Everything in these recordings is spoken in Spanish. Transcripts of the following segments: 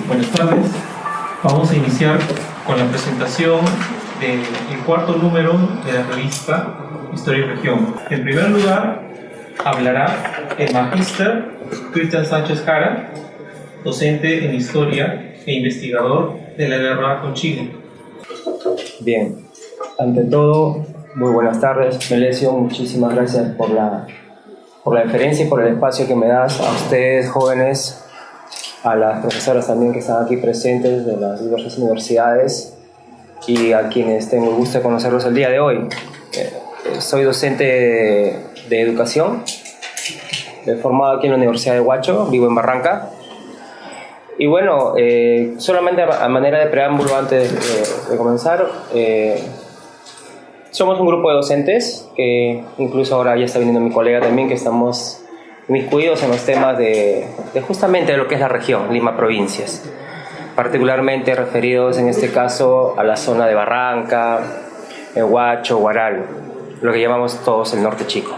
Buenas tardes. Vamos a iniciar con la presentación del cuarto número de la revista Historia y Región. En primer lugar, hablará el magíster Cristian Sánchez Jara, docente en Historia e investigador de la guerra con Chile. Bien, ante todo, muy buenas tardes, Melesio. Muchísimas gracias por la deferencia y por el espacio que me das, a ustedes jóvenes, a las profesoras también que están aquí presentes de las diversas universidades y a quienes tengo el gusto de conocerlos el día de hoy. Soy docente de educación, formado aquí en la Universidad de Huacho, vivo en Barranca. Y bueno, solamente a manera de preámbulo antes de comenzar, somos un grupo de docentes que incluso ahora ya está viniendo mi colega también, que estamos inmiscuidos en los temas de justamente de lo que es la región, Lima Provincias, particularmente referidos en este caso a la zona de Barranca, Huacho, Huaral, lo que llamamos todos el norte chico.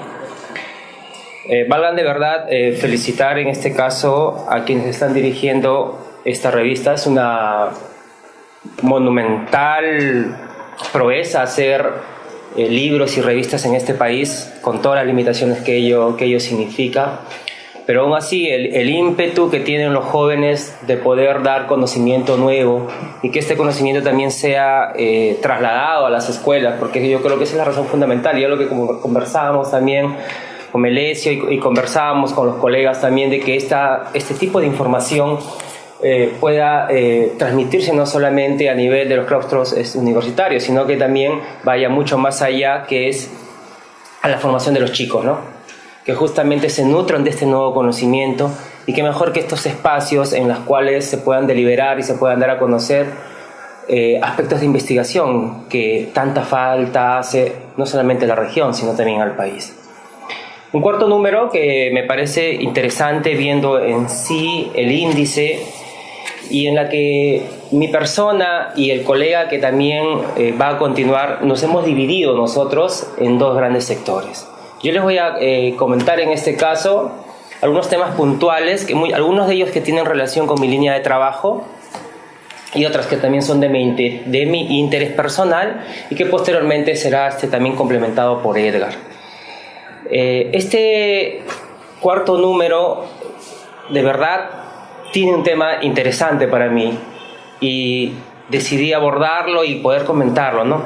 Valgan de verdad felicitar en este caso a quienes están dirigiendo esta revista. Es una monumental proeza hacer libros y revistas en este país, con todas las limitaciones que ello significa, pero aún así el ímpetu que tienen los jóvenes de poder dar conocimiento nuevo y que este conocimiento también sea trasladado a las escuelas, porque yo creo que esa es la razón fundamental, y es lo que conversábamos también con Melesio y conversábamos con los colegas también, de que este tipo de información pueda transmitirse no solamente a nivel de los claustros universitarios, sino que también vaya mucho más allá, que es a la formación de los chicos, ¿no? Que justamente se nutran de este nuevo conocimiento, y qué mejor que estos espacios en los cuales se puedan deliberar y se puedan dar a conocer aspectos de investigación que tanta falta hace no solamente a la región, sino también al país. Un cuarto número que me parece interesante, viendo en sí el índice, y en la que mi persona y el colega que también va a continuar, nos hemos dividido nosotros en dos grandes sectores. Yo les voy a comentar en este caso algunos temas puntuales, algunos de ellos que tienen relación con mi línea de trabajo, y otras que también son de mi interés personal, y que posteriormente será también complementado por Edgar. Este cuarto número, de verdad, tiene un tema interesante para mí, y decidí abordarlo y poder comentarlo, ¿no?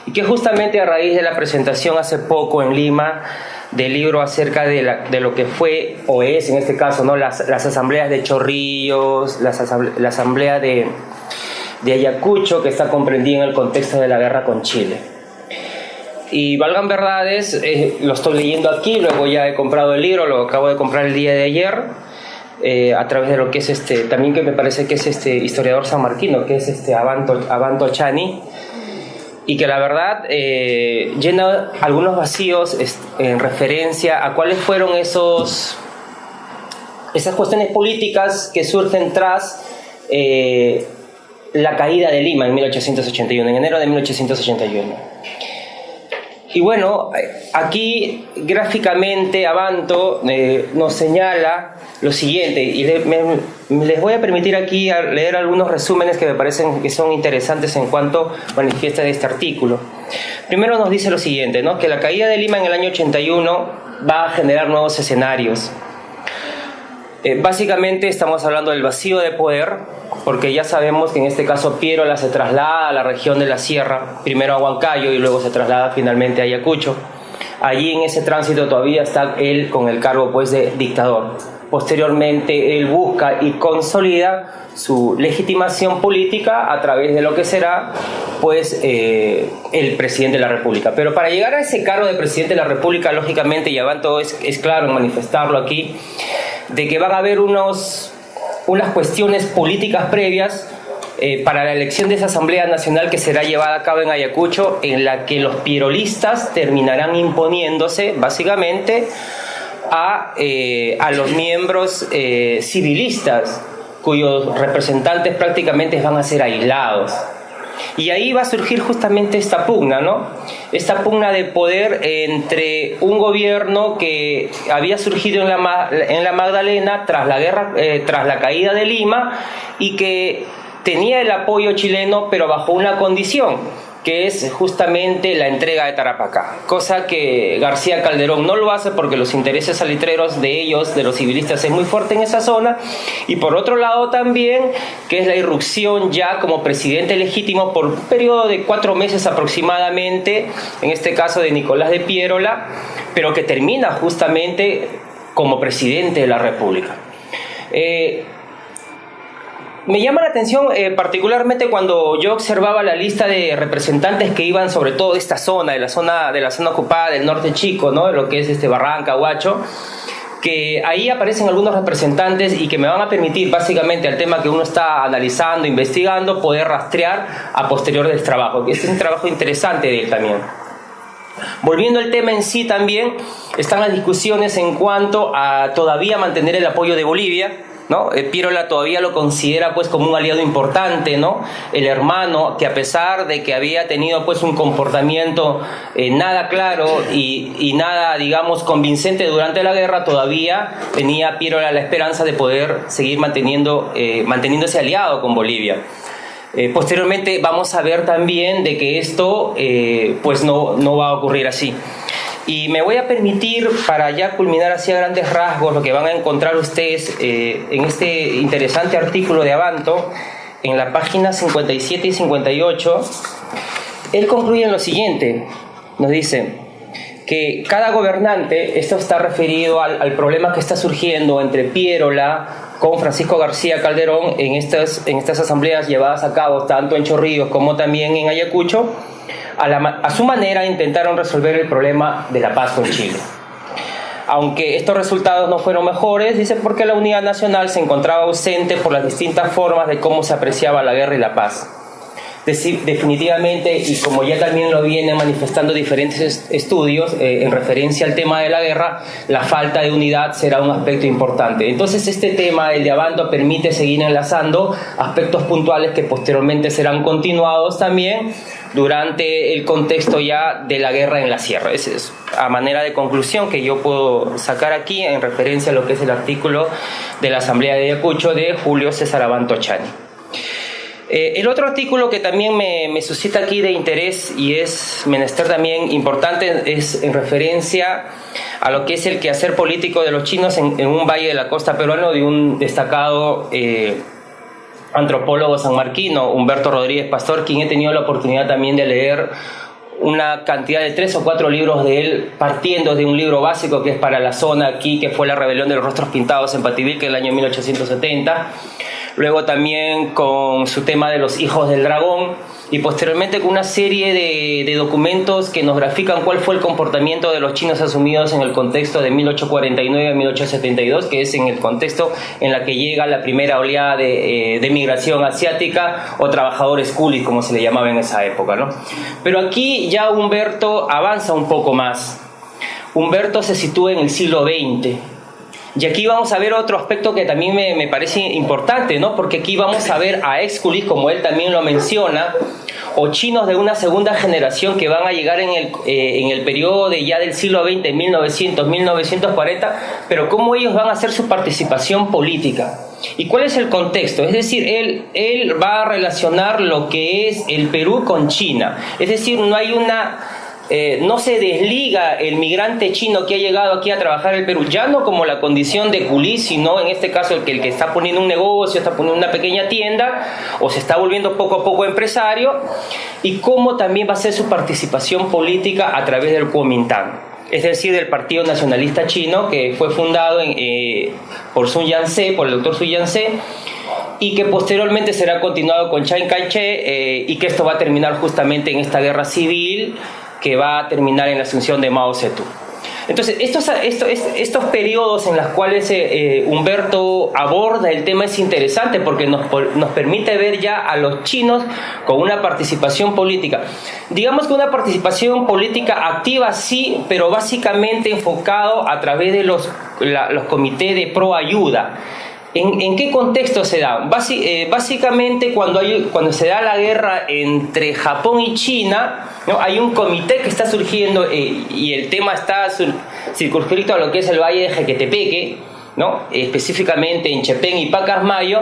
Y que justamente a raíz de la presentación hace poco en Lima del libro acerca de lo que fue o es, en este caso, ¿no?, las asambleas de Chorrillos, la asamblea de Ayacucho, que está comprendida en el contexto de la guerra con Chile. Y valgan verdades, lo estoy leyendo aquí, luego ya he comprado el libro, lo acabo de comprar el día de ayer, a través de lo que es también, que me parece que es historiador sanmarquino, que es Abanto Chani, y que la verdad llena algunos vacíos en referencia a cuáles fueron esas cuestiones políticas que surgen tras la caída de Lima en 1881, en enero de 1881. Y bueno, aquí gráficamente Abanto nos señala lo siguiente, y les voy a permitir aquí leer algunos resúmenes que me parecen que son interesantes en cuanto manifiesta de este artículo. Primero nos dice lo siguiente, ¿no?, que la caída de Lima en el año 81 va a generar nuevos escenarios. Básicamente estamos hablando del vacío de poder, porque ya sabemos que en este caso Piérola se traslada a la región de la Sierra, primero a Huancayo y luego se traslada finalmente a Ayacucho. Allí en ese tránsito todavía está él con el cargo, pues, de dictador. Posteriormente él busca y consolida su legitimación política a través de lo que será, pues, el presidente de la República. Pero para llegar a ese cargo de presidente de la República, lógicamente, y Abanto es claro en manifestarlo aquí, de que van a haber unas cuestiones políticas previas para la elección de esa Asamblea Nacional que será llevada a cabo en Ayacucho, en la que los pierolistas terminarán imponiéndose básicamente a los miembros civilistas, cuyos representantes prácticamente van a ser aislados. Y ahí va a surgir justamente esta pugna, ¿no? Esta pugna de poder entre un gobierno que había surgido en la Magdalena tras la guerra, tras la caída de Lima, y que tenía el apoyo chileno, pero bajo una condición, que es justamente la entrega de Tarapacá, cosa que García Calderón no lo hace porque los intereses salitreros de ellos, de los civilistas, es muy fuerte en esa zona, y por otro lado también, que es la irrupción ya como presidente legítimo por un periodo de 4 meses aproximadamente, en este caso de Nicolás de Piérola, pero que termina justamente como presidente de la República. Me llama la atención particularmente cuando yo observaba la lista de representantes que iban sobre todo de esta zona, de la zona ocupada del norte chico, ¿no? Lo que es Barranca, Huacho, que ahí aparecen algunos representantes y que me van a permitir básicamente al tema que uno está analizando, investigando, poder rastrear a posterior del trabajo. Este es un trabajo interesante de él también. Volviendo al tema en sí también, están las discusiones en cuanto a todavía mantener el apoyo de Bolivia, ¿no? Piérola todavía lo considera pues como un aliado importante, ¿no? El hermano que, a pesar de que había tenido pues un comportamiento nada claro y nada, digamos, convincente durante la guerra, todavía tenía Piérola la esperanza de poder seguir manteniéndose aliado con Bolivia. Posteriormente vamos a ver también de que esto pues no va a ocurrir así. Y me voy a permitir, para ya culminar así a grandes rasgos, lo que van a encontrar ustedes en este interesante artículo de Abanto, en la página 57 y 58, él concluye en lo siguiente, nos dice que cada gobernante, esto está referido al problema que está surgiendo entre Piérola con Francisco García Calderón en estas asambleas llevadas a cabo tanto en Chorrillos como también en Ayacucho. A su manera intentaron resolver el problema de la paz con Chile. Aunque estos resultados no fueron mejores, dice, porque la unidad nacional se encontraba ausente por las distintas formas de cómo se apreciaba la guerra y la paz. Definitivamente, y como ya también lo vienen manifestando diferentes estudios en referencia al tema de la guerra, la falta de unidad será un aspecto importante. Entonces este tema, el de Abanto, permite seguir enlazando aspectos puntuales que posteriormente serán continuados también durante el contexto ya de la guerra en la sierra. Esa es a manera de conclusión que yo puedo sacar aquí en referencia a lo que es el artículo de la Asamblea de Ayacucho de Julio César Abanto Chani. El otro artículo que también me suscita aquí de interés y es menester también importante es en referencia a lo que es el quehacer político de los chinos en un valle de la costa peruano de un destacado antropólogo sanmarquino, Humberto Rodríguez Pastor, quien he tenido la oportunidad también de leer una cantidad de 3 o 4 libros de él, partiendo de un libro básico que es para la zona aquí, que fue La rebelión de los rostros pintados en Pativilca en el año 1870. Luego también con su tema de los hijos del dragón, y posteriormente con una serie de documentos que nos grafican cuál fue el comportamiento de los chinos asumidos en el contexto de 1849 a 1872, que es en el contexto en la que llega la primera oleada de migración asiática o trabajadores coolies, como se le llamaba en esa época, ¿no? Pero aquí ya Humberto avanza un poco más. Humberto se sitúa en el siglo XX. Y aquí vamos a ver otro aspecto que también me parece importante, ¿no? Porque aquí vamos a ver a exculis, como él también lo menciona, o chinos de una segunda generación que van a llegar en el periodo ya del siglo XX, 1900, 1940, pero cómo ellos van a hacer su participación política. ¿Y cuál es el contexto? Es decir, él va a relacionar lo que es el Perú con China. Es decir, no hay no se desliga el migrante chino que ha llegado aquí a trabajar en el Perú, ya no como la condición de culí, sino en este caso el que está poniendo un negocio, está poniendo una pequeña tienda o se está volviendo poco a poco empresario, y cómo también va a ser su participación política a través del Kuomintang, es decir, del Partido Nacionalista Chino, que fue fundado por Sun Yat-sen, por el doctor Sun Yat-sen, y que posteriormente será continuado con Chiang Kai-shek, y que esto va a terminar justamente en esta guerra civil que va a terminar en la asunción de Mao Zedong. Entonces, estos periodos en los cuales Humberto aborda el tema es interesante porque nos permite ver ya a los chinos con una participación política. Digamos que una participación política activa sí, pero básicamente enfocado a través de los comités de proayuda. ¿En qué contexto se da? Básicamente cuando se da la guerra entre Japón y China, ¿no? Hay un comité que está surgiendo y el tema está circunscrito a lo que es el Valle de Jequetepeque, ¿no? Específicamente en Chepén y Pacasmayo,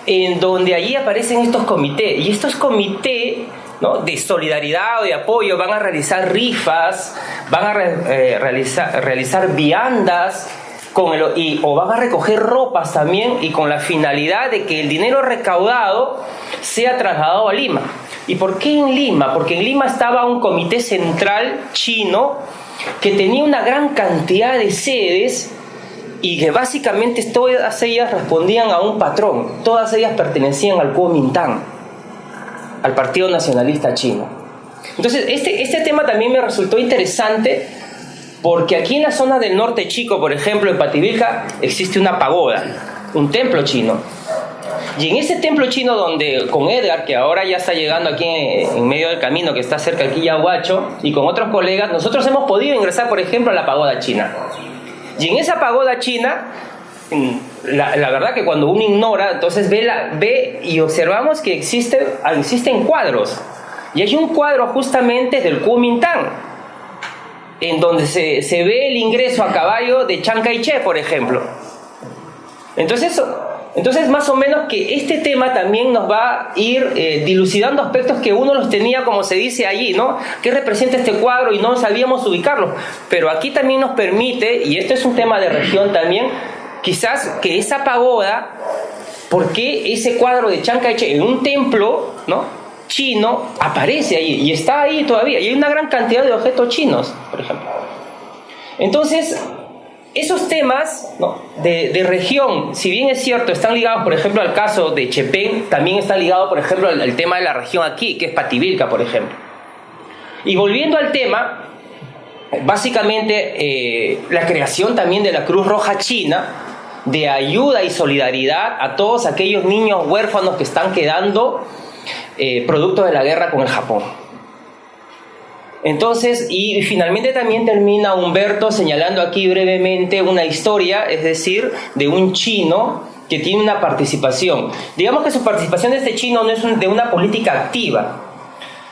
en donde allí aparecen estos comités. Y estos comités, ¿no?, de solidaridad o de apoyo van a realizar rifas, van a realizar viandas, o van a recoger ropas también, y con la finalidad de que el dinero recaudado sea trasladado a Lima. ¿Y por qué en Lima? Porque en Lima estaba un comité central chino que tenía una gran cantidad de sedes y que básicamente todas ellas respondían a un patrón, todas ellas pertenecían al Kuomintang, al Partido Nacionalista Chino. Entonces este tema también me resultó interesante, porque aquí en la zona del norte chico, por ejemplo, en Pativilca, existe una pagoda, un templo chino. Y en ese templo chino, donde con Edgar, que ahora ya está llegando aquí en medio del camino, que está cerca de Quillahuacho, y con otros colegas, nosotros hemos podido ingresar, por ejemplo, a la pagoda china. Y en esa pagoda china, la verdad que cuando uno ignora, entonces ve y observamos que existen cuadros. Y hay un cuadro justamente del Kuomintang, en donde se ve el ingreso a caballo de Chiang Kai-shek, por ejemplo. Entonces, más o menos que este tema también nos va a ir dilucidando aspectos que uno los tenía, como se dice allí, ¿no? ¿Qué representa este cuadro? Y no sabíamos ubicarlo. Pero aquí también nos permite, y esto es un tema de región también, quizás que esa pagoda, ¿por qué ese cuadro de Chiang Kai-shek en un templo, ¿no?, chino aparece ahí y está ahí todavía? Y hay una gran cantidad de objetos chinos, por ejemplo. Entonces, esos temas, ¿no?, de región, si bien es cierto, están ligados, por ejemplo, al caso de Chepén, también están ligados, por ejemplo, al tema de la región aquí, que es Pativilca, por ejemplo. Y volviendo al tema, básicamente la creación también de la Cruz Roja China, de ayuda y solidaridad a todos aquellos niños huérfanos que están quedando producto de la guerra con el Japón. Entonces, y finalmente también termina Humberto señalando aquí brevemente una historia, es decir, de un chino que tiene una participación. Digamos que su participación de este chino no es de una política activa,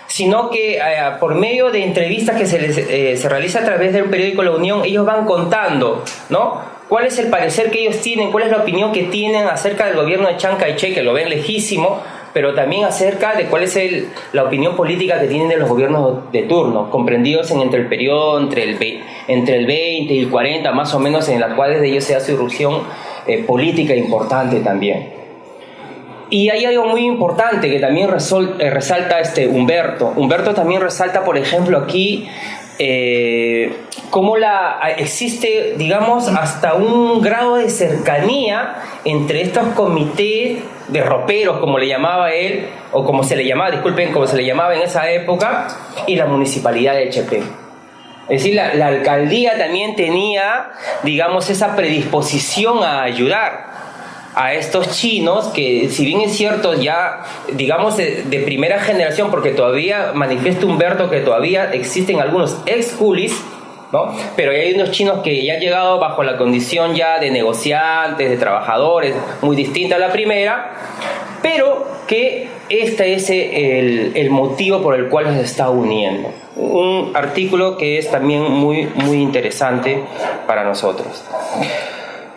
sino que por medio de entrevistas que se realiza a través del periódico La Unión, ellos van contando, ¿no?, cuál es el parecer que ellos tienen, cuál es la opinión que tienen acerca del gobierno de Chiang Kai-shek, que lo ven legítimo, pero también acerca de cuál es la opinión política que tienen de los gobiernos de turno, comprendidos entre el periodo entre el 20 y el 40, más o menos, en la cual de ellos se hace irrupción política importante también. Y hay algo muy importante que también resalta Humberto. Humberto también resalta, por ejemplo, aquí cómo existe, digamos, hasta un grado de cercanía entre estos comités de roperos, como le llamaba él, o como se le llamaba en esa época, y la municipalidad de Chepén. Es decir, la alcaldía también tenía, digamos, esa predisposición a ayudar a estos chinos que, si bien es cierto, ya, digamos, de primera generación, porque todavía manifiesta Humberto que todavía existen algunos ex-coolies, ¿no?, pero hay unos chinos que ya han llegado bajo la condición ya de negociantes, de trabajadores, muy distinta a la primera, pero que este es el motivo por el cual se está uniendo. Un artículo que es también muy, muy interesante para nosotros.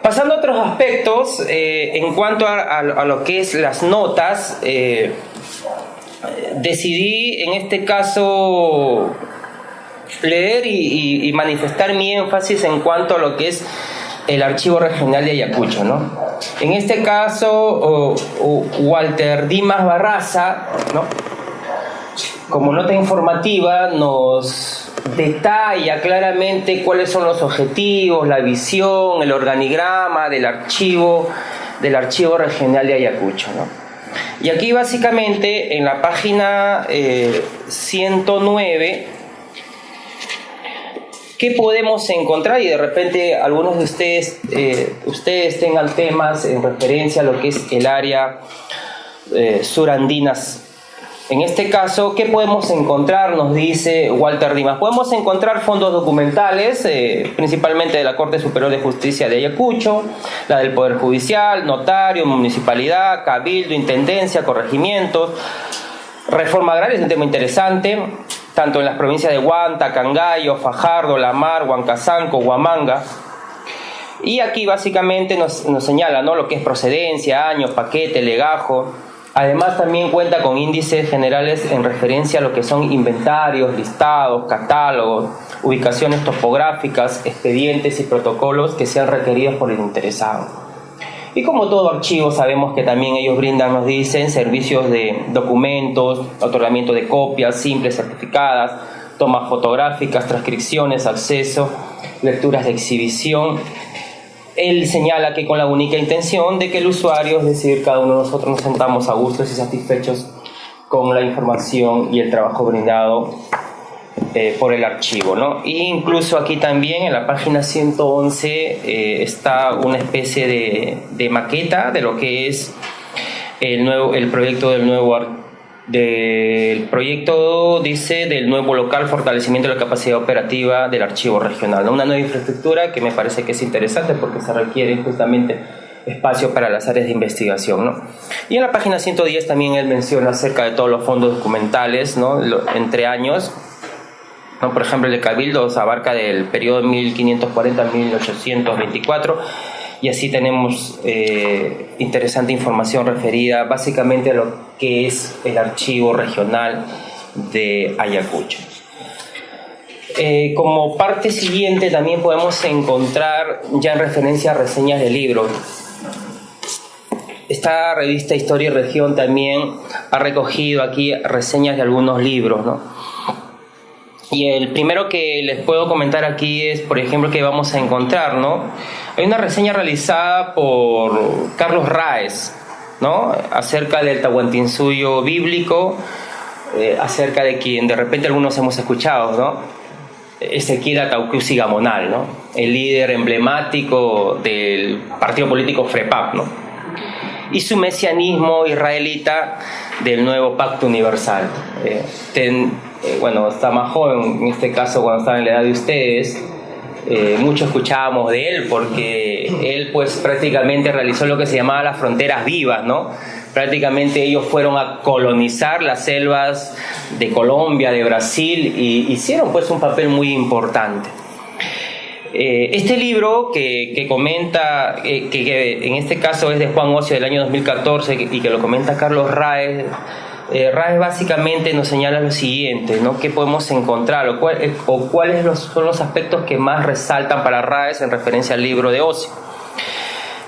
Pasando a otros aspectos, en cuanto a lo que es las notas, decidí en este caso leer y manifestar mi énfasis en cuanto a lo que es el Archivo Regional de Ayacucho, ¿no? En este caso, Walter Dimas Barraza, ¿no?, como nota informativa, nos detalla claramente cuáles son los objetivos, la visión, el organigrama del Archivo Regional de Ayacucho, ¿no? Y aquí básicamente en la página 109, ¿qué podemos encontrar? Y de repente algunos de ustedes tengan temas en referencia a lo que es el área surandinas En este caso, ¿qué podemos encontrar? Nos dice Walter Dimas. Podemos encontrar fondos documentales, principalmente de la Corte Superior de Justicia de Ayacucho, la del Poder Judicial, notario, municipalidad, cabildo, intendencia, corregimientos. Reforma agraria es un tema interesante, tanto en las provincias de Huanta, Cangallo, Fajardo, La Mar, Huancazanco, Huamanga. Y aquí básicamente nos señala, ¿no?, lo que es procedencia, año, paquete, legajo. Además también cuenta con índices generales en referencia a lo que son inventarios, listados, catálogos, ubicaciones topográficas, expedientes y protocolos que sean requeridos por el interesado. Y como todo archivo, sabemos que también ellos brindan, nos dicen, servicios de documentos, otorgamiento de copias simples certificadas, tomas fotográficas, transcripciones, acceso, lecturas de exhibición. Él señala que con la única intención de que el usuario, es decir, cada uno de nosotros, nos sentamos a gustos y satisfechos con la información y el trabajo brindado por el archivo, ¿no? E incluso aquí también en la página 111 está una especie de maqueta de lo que es el proyecto del proyecto, dice, del nuevo local, fortalecimiento de la capacidad operativa del archivo regional, ¿no? Una nueva infraestructura que me parece que es interesante porque se requiere justamente espacio para las áreas de investigación, ¿no? Y en la página 110 también él menciona acerca de todos los fondos documentales, ¿no?, entre años, ¿no? Por ejemplo, el de Cabildo abarca del periodo 1540 a 1824, y así tenemos interesante información referida básicamente a lo que es el archivo regional de Ayacucho. Como parte siguiente también podemos encontrar, ya en referencia a reseñas de libros, esta revista Historia y Región también ha recogido aquí reseñas de algunos libros, ¿no? Y el primero que les puedo comentar aquí es, por ejemplo, que vamos a encontrar, ¿no? Hay una reseña realizada por Carlos Raes, ¿no?, acerca del Tahuantinsuyo bíblico, acerca de quien de repente algunos hemos escuchado, ¿no?, Ezequiel Ataucusi Gamonal, ¿no?, el líder emblemático del partido político FREPAP, ¿no?, y su mesianismo israelita del nuevo pacto universal. Bueno, está más joven, en este caso cuando estaba en la edad de ustedes, mucho escuchábamos de él porque él pues prácticamente realizó lo que se llamaba las fronteras vivas, ¿no? Prácticamente ellos fueron a colonizar las selvas de Colombia, de Brasil, y hicieron pues un papel muy importante. Este libro que comenta, que en este caso es de Juan Ocio del año 2014 y que lo comenta Carlos Raes, Raes básicamente nos señala lo siguiente, ¿no?, qué podemos encontrar o cuáles son los aspectos que más resaltan para Raes en referencia al libro de Ocio.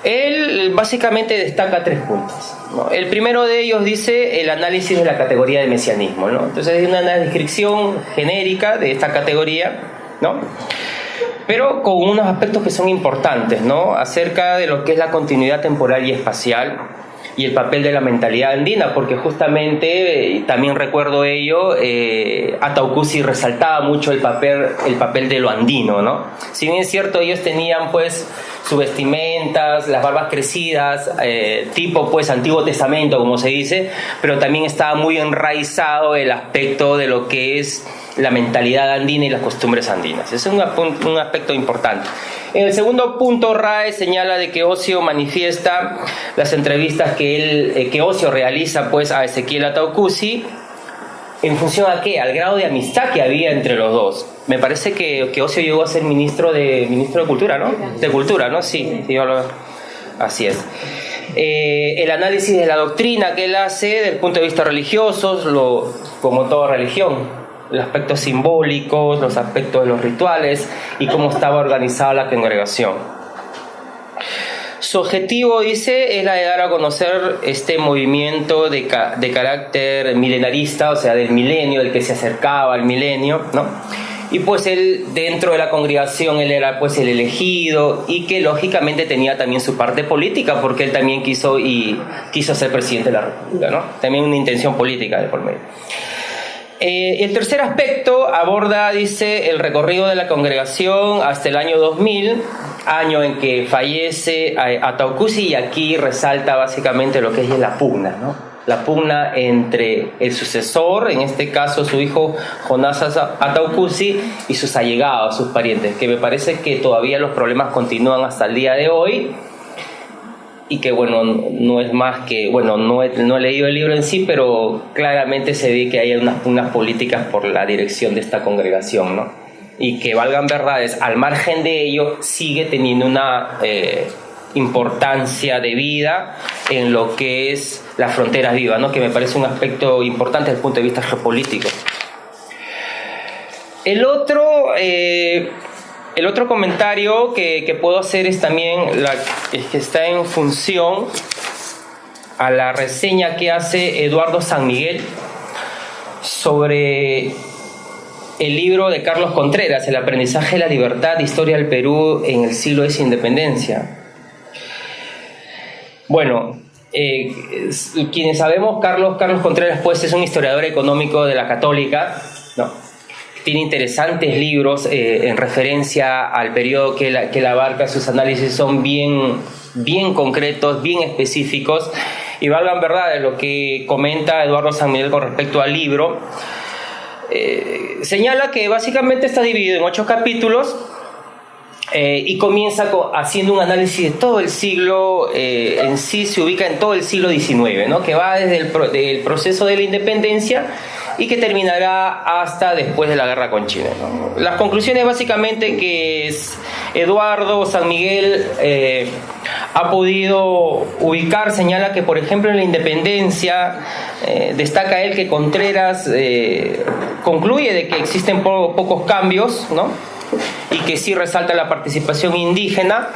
Él básicamente destaca 3 puntos, ¿no? El primero de ellos dice el análisis de la categoría de mesianismo, ¿no? Entonces hay una descripción genérica de esta categoría, ¿no?, pero con unos aspectos que son importantes, ¿no?, acerca de lo que es la continuidad temporal y espacial y el papel de la mentalidad andina, porque justamente, también recuerdo ello, Ataucusi resaltaba mucho el papel de lo andino, ¿no? Si bien es cierto, ellos tenían pues sus vestimentas, las barbas crecidas, tipo pues Antiguo Testamento, como se dice, pero también estaba muy enraizado el aspecto de lo que es la mentalidad andina y las costumbres andinas. Ese es un aspecto importante. En el segundo punto, Raes señala de que Ocio manifiesta las entrevistas que Ocio realiza pues a Ezequiel Ataucusi en función a ¿qué? Al grado de amistad que había entre los dos. Me parece que Ocio llegó a ser ministro de Cultura, ¿no? De Cultura, ¿no? Sí, así es. El análisis de la doctrina que él hace desde el punto de vista religioso, como toda religión, los aspectos simbólicos, los aspectos de los rituales y cómo estaba organizada la congregación. Su objetivo, dice, es la de dar a conocer este movimiento de carácter milenarista, o sea, del milenio, del que se acercaba al milenio, ¿no? Y pues él, dentro de la congregación, él era pues el elegido y que lógicamente tenía también su parte política, porque él también quiso ser presidente de la República, ¿no? También una intención política de por medio. El tercer aspecto aborda, dice, el recorrido de la congregación hasta el año 2000, año en que fallece Ataucusi, y aquí resalta básicamente lo que es la pugna, ¿no? la pugna entre el sucesor, en este caso su hijo Jonás Ataucusi, y sus allegados, sus parientes, que me parece que todavía los problemas continúan hasta el día de hoy, y que bueno, no es más que, bueno, no he leído el libro en sí, pero claramente se ve que hay unas pugnas políticas por la dirección de esta congregación, ¿no? Y que valgan verdades, al margen de ello, sigue teniendo una importancia de vida en lo que es las fronteras vivas, ¿no? Que me parece un aspecto importante desde el punto de vista geopolítico. El otro comentario que puedo hacer es también que está en función a la reseña que hace Eduardo San Miguel sobre el libro de Carlos Contreras, El aprendizaje de la libertad, historia del Perú en el siglo de su independencia. Bueno, quienes sabemos, Carlos Contreras pues es un historiador económico de la Católica, ¿no? Tiene interesantes libros en referencia al periodo que él abarca. Sus análisis son bien concretos, bien específicos, y valgan verdades lo que comenta Eduardo San Miguel con respecto al libro. Señala que básicamente está dividido en 8 capítulos y comienza haciendo un análisis de todo el siglo, en sí se ubica en todo el siglo XIX, ¿no? Que va desde el proceso de la independencia y que terminará hasta después de la guerra con Chile, ¿no? Las conclusiones básicamente que Eduardo San Miguel ha podido ubicar, señala que por ejemplo en la independencia destaca él que Contreras concluye de que existen pocos cambios, ¿no? Y que sí resalta la participación indígena.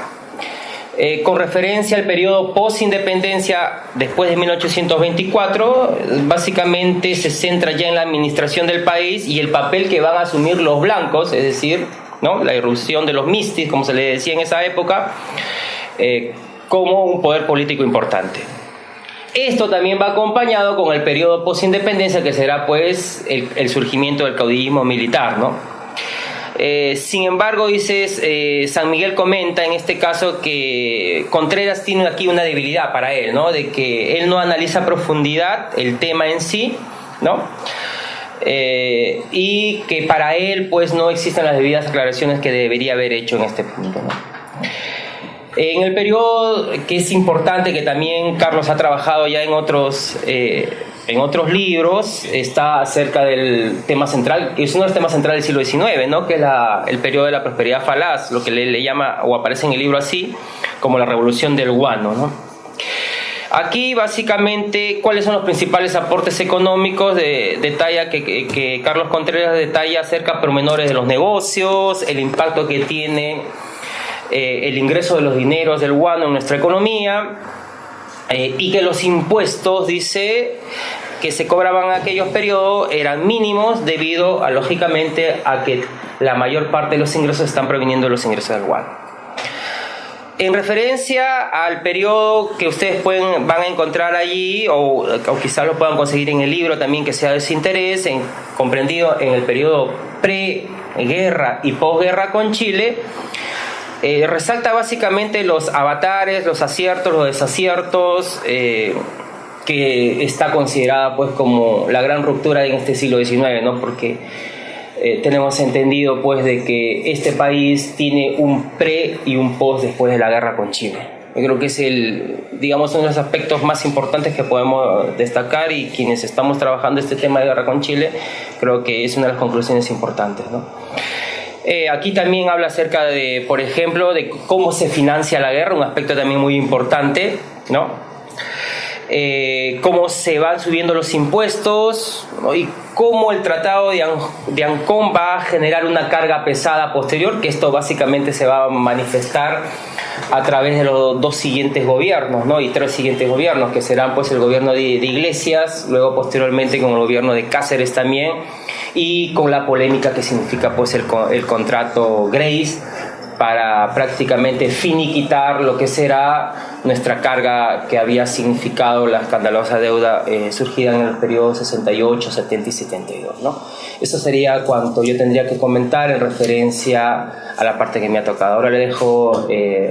Con referencia al periodo post-independencia, después de 1824, básicamente se centra ya en la administración del país y el papel que van a asumir los blancos, es decir, ¿no? La irrupción de los mistis, como se le decía en esa época, como un poder político importante. Esto también va acompañado con el periodo post-independencia, que será pues el surgimiento del caudillismo militar, ¿no? Sin embargo, San Miguel comenta en este caso que Contreras tiene aquí una debilidad para él, ¿no? De que él no analiza a profundidad el tema en sí, ¿no? Y que para él pues no existen las debidas aclaraciones que debería haber hecho en este punto, ¿no? En el periodo que es importante, que también Carlos ha trabajado ya en otros libros, está acerca del tema central, que es uno de los temas centrales del siglo XIX, ¿no? Que es el periodo de la prosperidad falaz, lo que le llama, o aparece en el libro así, como la revolución del guano, ¿no? Aquí básicamente, ¿cuáles son los principales aportes económicos? Detalla que Carlos Contreras detalla acerca de pormenores de los negocios, el impacto que tiene el ingreso de los dineros del guano en nuestra economía, y que los impuestos, dice, que se cobraban en aquellos periodos eran mínimos debido a, lógicamente, a que la mayor parte de los ingresos están proviniendo de los ingresos del guano. En referencia al periodo que ustedes van a encontrar allí, o quizás lo puedan conseguir en el libro también, que sea de su interés, comprendido en el periodo pre-guerra y posguerra con Chile, resalta básicamente los avatares, los aciertos, los desaciertos, que está considerada pues como la gran ruptura en este siglo XIX, ¿no? Porque tenemos entendido pues de que este país tiene un pre y un post después de la guerra con Chile. Yo creo que es uno de los aspectos más importantes que podemos destacar, y quienes estamos trabajando este tema de guerra con Chile, creo que es una de las conclusiones importantes, ¿no? Aquí también habla acerca de, por ejemplo, de cómo se financia la guerra, un aspecto también muy importante, ¿no? Cómo se van subiendo los impuestos, ¿no? Y cómo el tratado de Ancón va a generar una carga pesada posterior, que esto básicamente se va a manifestar a través de los 2 siguientes gobiernos, ¿no? Y 3 siguientes gobiernos, que serán pues el gobierno de Iglesias, luego posteriormente con el gobierno de Cáceres también, y con la polémica que significa pues el contrato Grace, para prácticamente finiquitar lo que será nuestra carga que había significado la escandalosa deuda surgida en el periodo 68, 70 y 72, ¿no? Eso sería cuanto yo tendría que comentar en referencia a la parte que me ha tocado. Ahora le dejo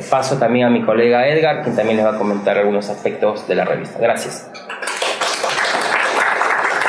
paso también a mi colega Edgar, quien también les va a comentar algunos aspectos de la revista. Gracias.